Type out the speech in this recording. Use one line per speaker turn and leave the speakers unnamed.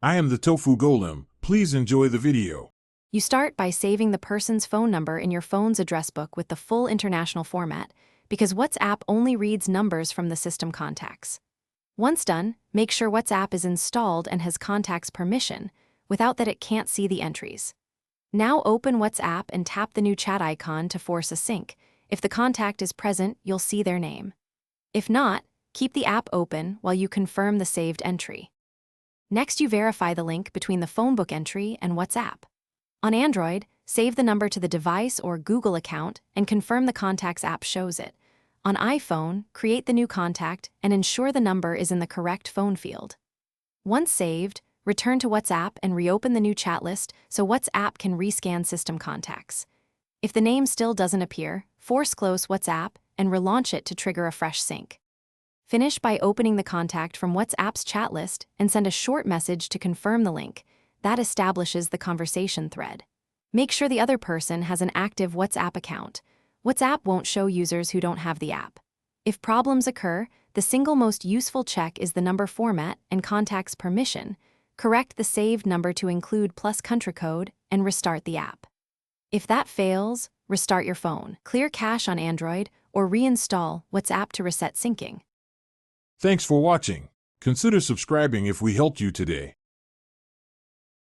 I am the Tofu Golem. Please enjoy the video.
You start by saving the person's phone number in your phone's address book with the full international format, because WhatsApp only reads numbers from the system contacts. Once done, make sure WhatsApp is installed and has contacts permission. Without that, it can't see the entries. Now open WhatsApp and tap the new chat icon to force a sync. If the contact is present, you'll see their name. If not, keep the app open while you confirm the saved entry. Next, you verify the link between the phone book entry and WhatsApp. On Android, save the number to the device or Google account and confirm the Contacts app shows it. On iPhone, create the new contact and ensure the number is in the correct phone field. Once saved, return to WhatsApp and reopen the new chat list so WhatsApp can rescan system contacts. If the name still doesn't appear, force close WhatsApp and relaunch it to trigger a fresh sync. Finish by opening the contact from WhatsApp's chat list and send a short message to confirm the link. That establishes the conversation thread. Make sure the other person has an active WhatsApp account. WhatsApp won't show users who don't have the app. If problems occur, the single most useful check is the number format and contacts permission. Correct the saved number to include plus country code and restart the app. If that fails, restart your phone, clear cache on Android, or reinstall WhatsApp to reset syncing.
Thanks for watching. Consider subscribing if we helped you today.